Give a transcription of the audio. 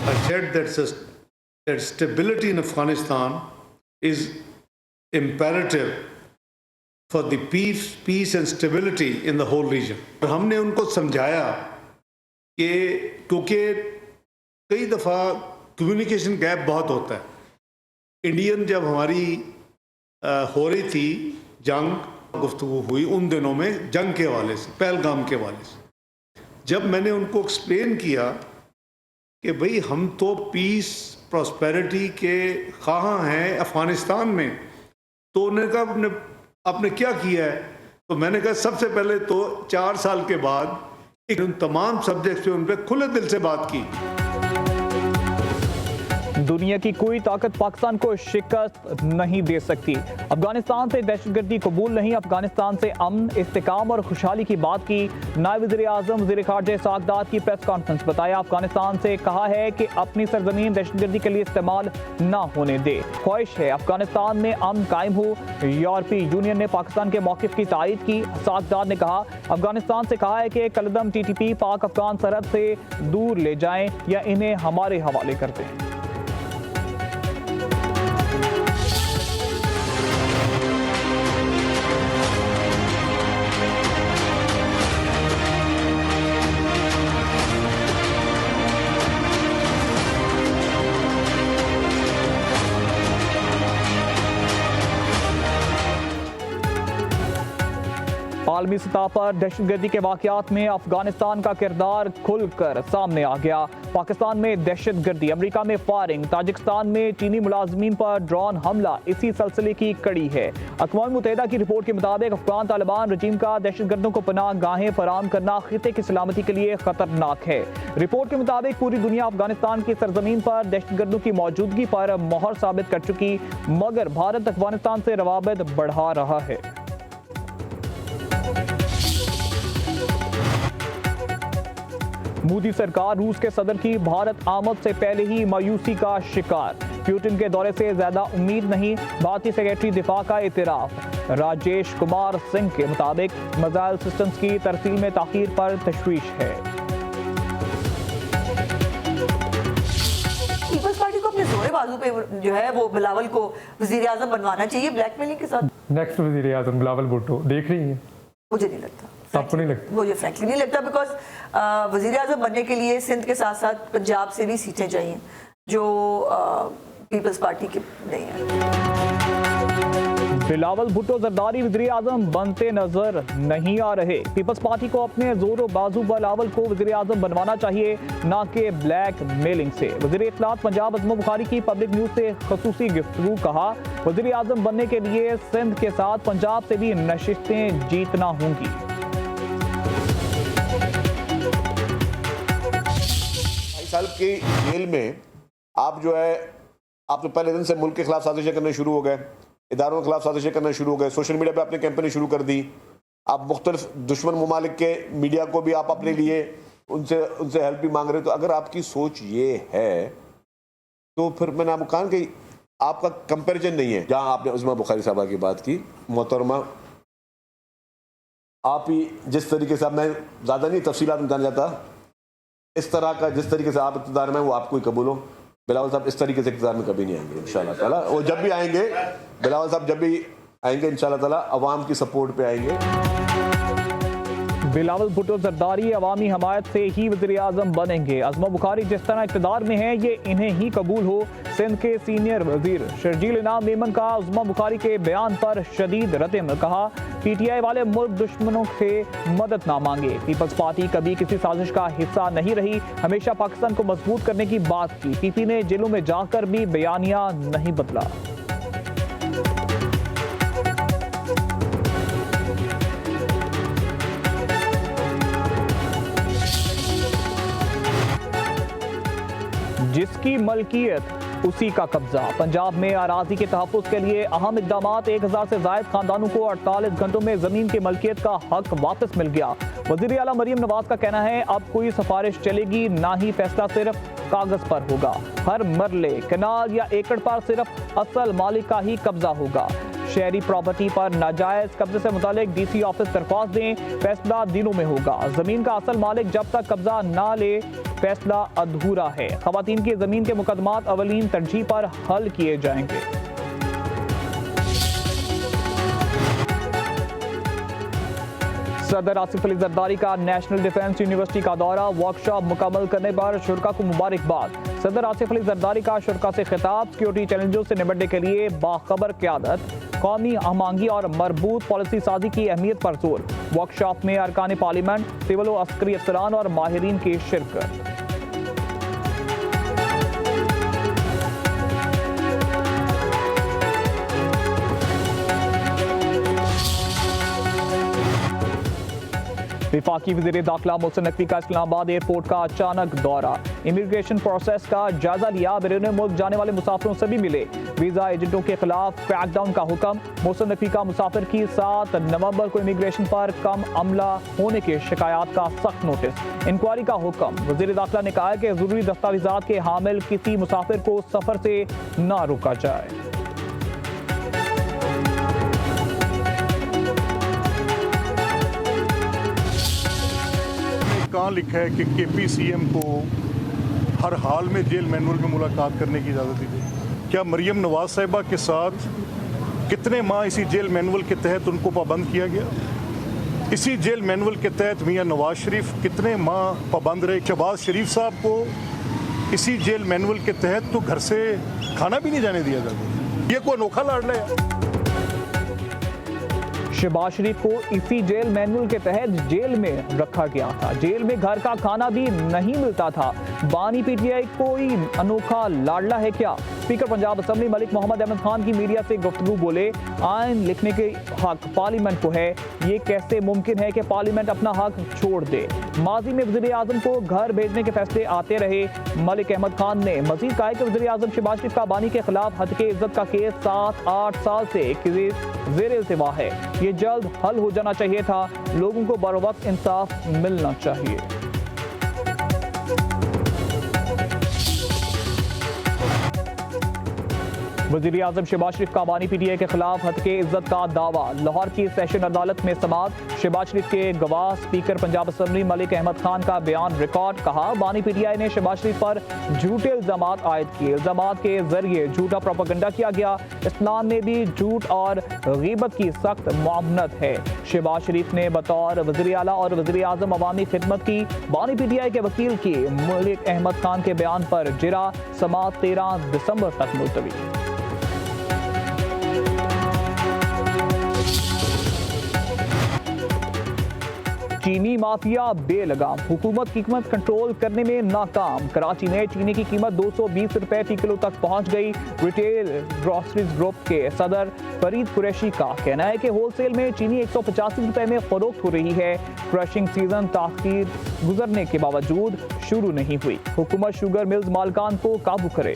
I said that stability in Afghanistan is imperative for the peace and stability in the whole region. हमने उनको समझाया कि क्योंकि कई दफ़ा कम्युनिकेशन गैप बहुत होता है। इंडियन जब हमारी हो रही थी जंग, गुफ्तगू हुई उन दिनों में जंग के हवाले से, पहलगाम के हवाले से, जब मैंने उनको एक्सप्लेन किया कि भाई हम तो पीस प्रॉस्पेरिटी के ख़्वाह हैं अफ़गानिस्तान में, तो उन्होंने कहा आपने क्या किया है? तो मैंने कहा सबसे पहले तो 4 साल के बाद उन तमाम सब्जेक्ट्स पे उन पर खुले दिल से बात की। दुनिया की कोई ताकत पाकिस्तान को शिकस्त नहीं दे सकती। अफगानिस्तान से दहशतगर्दी कबूल नहीं, अफगानिस्तान से अमन, इस्तेकाम और खुशहाली की बात की। नायब वज़ीर आज़म वज़ीर ख़ारजा सागदाद की प्रेस कॉन्फ्रेंस बताया, अफगानिस्तान से कहा है कि अपनी सरजमीन दहशतगर्दी के लिए इस्तेमाल ना होने दे। ख्वाहिश है अफगानिस्तान में अमन कायम हो। यूरोपीय यूनियन ने पाकिस्तान के मौक़िफ़ की तायीद की। सागदाद ने कहा, अफगानिस्तान से कहा है कि कलदम TTP पाक अफगान सरहद से दूर ले जाएं या इन्हें हमारे हवाले कर दें। आलमी सतह पर दहशतगर्दी के वाक़यात में अफगानिस्तान का किरदार खुलकर सामने आ गया। पाकिस्तान में दहशतगर्दी, अमेरिका में फायरिंग, ताजिकिस्तान में चीनी मुलाजमीन पर ड्रोन हमला इसी सिलसिले की कड़ी है। अक़वाम मुत्तहिदा की रिपोर्ट के मुताबिक अफगान तालिबान रजीम का दहशतगर्दों को पनाह गाहें फराहम करना खित्ते की सलामती के लिए खतरनाक है। रिपोर्ट के मुताबिक पूरी दुनिया अफगानिस्तान की सरजमीन पर दहशतगर्दों की मौजूदगी पर मोहर साबित कर चुकी, मगर भारत अफगानिस्तान से रवाबित बढ़ा रहा है। मोदी सरकार रूस के सदर की भारत आमद से पहले ही मायूसी का शिकार। पुतिन के दौरे से ज्यादा उम्मीद नहीं, भारतीय सेक्रेटरी दिफा का इतराफ। राजेश कुमार सिंह के मुताबिक मिसाइल सिस्टम्स की तरसील में ताखीर पर तशवीश है। पीपल्स पार्टी को अपने जोरे बाजू पे जो है वो बिलावल को वजीर आजम बनवाना चाहिए ब्लैकमेलिंग के साथ। नेक्स्ट वजीर आजम बिलावल भुट्टो देख रही है? मुझे नहीं लगता, आपको नहीं लगता? मुझे फ्रैंकली नहीं लगता, बिकॉज वजीर आजम बनने के लिए सिंध के साथ साथ पंजाब से भी सीटें चाहिए जो पीपल्स पार्टी की नहीं है। बिलावल भुट्टो जरदारी वज़ीर आज़म बनते नजर नहीं आ रहे। पीपल्स पार्टी को अपने जोरो बाजू बिलावल को वज़ीर आज़म बनवाना चाहिए, ना कि ब्लैक मेलिंग से। वज़ीर इत्तलात पंजाब अज़म बुखारी की पब्लिक न्यूज़ से खसूसी गुफ्तगू, कहा वज़ीर आज़म बनने के लिए सिंध के साथ पंजाब से भी नशिस्तें जीतना होंगी। साल की जेल में आप जो है, आप तो पहले दिन से मुल्क के खिलाफ साजिशें करने शुरू हो गए, इदारों के खिलाफ साजिशें करना शुरू हो गए, सोशल मीडिया पे आपने कैंपेनिंग शुरू कर दी। आप मुख्तलिफ दुश्मन ममालिक के मीडिया को भी आप अपने लिए उनसे हेल्प भी मांग रहे हो। तो अगर आपकी सोच ये है तो फिर मैंने आपको कहा कि आपका कंपैरिजन नहीं है। जहाँ आपने उस्मा बुखारी साहबा की बात की, मोहतरमा आप ही जिस तरीके से, मैं ज़्यादा नहीं तफसीलात में जाना जाता, इस तरह का जिस तरीके से आप इक़्तिदार में वो आपको ही कबूल हो। बिलावल साहब इस तरीके से इक़्तिदार में कभी नहीं आएंगे इंशाअल्लाह ताला। वो जब भी आएंगे, बिलावल साहब जब भी आएंगे इंशाअल्लाह ताला अवाम की सपोर्ट पे आएंगे। बिलावल भुट्टो जरदारी अवामी हमायत से ही वज़ीर आज़म बनेंगे। अज़मा बुखारी जिस तरह इक़्तिदार में है ये इन्हें ही कबूल हो। सिंध के सीनियर वज़ीर शर्जील इनाम मेमन का अज़मा बुखारी के बयान पर शदीद रद्द, कहा PTI वाले मुल्क दुश्मनों से मदद ना मांगे। पीपल्स पार्टी कभी किसी साजिश का हिस्सा नहीं रही, हमेशा पाकिस्तान को मजबूत करने की बात की। PP ने जेलों में जाकर भी बयानिया नहीं बदला। जिसकी मलकियत उसी का कब्जा। पंजाब में अराजी के तहफ़्फ़ुज़ के लिए अहम इक़दामात। 1000 से ज़ायद खानदानों को 48 घंटों में ज़मीन की मलकियत का हक वापस मिल गया। वज़ीर आला मरीम नवाज का कहना है अब कोई सिफारिश चलेगी ना ही फैसला सिर्फ कागज़ पर होगा। हर मरले, कनाल या एकड़ पर सिर्फ असल मालिक का ही कब्जा होगा। शहरी प्रॉपर्टी पर नाजायज कब्जे से मुतालिक डीसी ऑफिस दरख्वास्त दें, फैसला दिनों में होगा। जमीन का असल मालिक जब तक कब्जा ना ले फैसला अधूरा है। खवातीन की जमीन के मुकदमात अवलीन तरजीह पर हल किए जाएंगे। सदर आसिफ अली जरदारी का नेशनल डिफेंस यूनिवर्सिटी का दौरा, वर्कशॉप मुकम्मल करने पर शुरा को मुबारकबाद। सदर आसिफ अली जरदारी का शुरा से खिताब, सिक्योरिटी चैलेंजों से निपटने के लिए बाखबर क़यादत, कौमी हमआहंगी और मरबूत पॉलिसी साजी की अहमियत पर जोर। वर्कशॉप में अरकान पार्लियामेंट, सिविल व अस्करी अफसरान और माहिरीन की शिरकत। विफाकी वज़ीर दाखिला मोहसिन नकवी का इस्लामाबाद एयरपोर्ट का अचानक दौरा, इमिग्रेशन प्रोसेस का जायजा लिया, बैरून मुल्क जाने वाले मुसाफिरों से भी मिले। वीजा एजेंटों के खिलाफ क्रैकडाउन का हुक्म, मोहसिन नकवी का मुसाफिर की 7 नवंबर को इमिग्रेशन पर कम अमला होने के शिकायत का सख्त नोटिस, इंक्वायरी का हुक्म। वज़ीर दाखिला ने कहा कि जरूरी दस्तावेजात के हामिल किसी मुसाफिर को सफर से न रोका जाए। कहाँ लिखा है कि KPCM को हर हाल में जेल मैनुअल में मुलाकात करने की इजाज़त दी गई? क्या मरियम नवाज साहिबा के साथ कितने माह इसी जेल मैनुअल के तहत उनको पाबंद किया गया? इसी जेल मैनुअल के तहत मियां नवाज शरीफ कितने माह पाबंद रहे? शहबाज शरीफ साहब को इसी जेल मैनुअल के तहत तो घर से खाना भी नहीं जाने दिया जाता। ये कोई अनोखा लाडला है? शहबाज शरीफ को इसी जेल मैनुअल के तहत जेल में रखा गया था। जेल में घर का खाना भी नहीं मिलता था। बानी PTI कोई अनोखा लाडला है क्या? स्पीकर पंजाब असम्बली मलिक मोहम्मद अहमद खान की मीडिया से गुफ्तगू बोले, आइन लिखने के हक पार्लियामेंट को है, ये कैसे मुमकिन है कि पार्लियामेंट अपना हक छोड़ दे? माजी में वज़ीर आज़म को घर भेजने के फैसले आते रहे। मलिक अहमद खान ने मजीद कहा कि वज़ीर आज़म शहबाज शरीफ का बानी के खिलाफ हत्के इज्जत का केस 7-8 साल से ज़ेर इल्तिवा है। ये जल्द हल हो जाना चाहिए था। लोगों को बरवक्त इंसाफ मिलना चाहिए। वज़ीर आज़म शहबाज शरीफ का बानी PTI के खिलाफ हत्के इज्जत का दावा, लाहौर की सेशन अदालत में समाअत। शहबाज शरीफ के गवाह स्पीकर पंजाब असम्बली मलिक अहमद खान का बयान रिकॉर्ड। कहा, बानी PTI ने शहबाज शरीफ पर झूठे इल्जामात आयद किए, इल्जामात के जरिए झूठा प्रोपेगेंडा किया गया। इस्लाम में भी झूठ और गीबत की सख्त मुआवनत है। शहबाज शरीफ ने बतौर वज़ीर आला और वज़ीर आज़म अवामी खिदमत की। बानी PTI के वकील की मलिक अहमद खान के बयान पर जिरा, समाअत 13 दिसंबर तक मुलतवी। चीनी माफिया बेलगाम, हुकूमत की कीमत कंट्रोल करने में नाकाम। कराची में चीनी की कीमत 220 रुपए फी किलो तक पहुंच गई। रिटेल ग्रोसरीज ग्रुप के सदर फरीद कुरैशी का कहना है कि होलसेल में चीनी 185 रुपए में फरोख्त हो रही है। क्रशिंग सीजन ताखीर गुजरने के बावजूद शुरू नहीं हुई। हुकूमत शुगर मिल्स मालकान को काबू करे।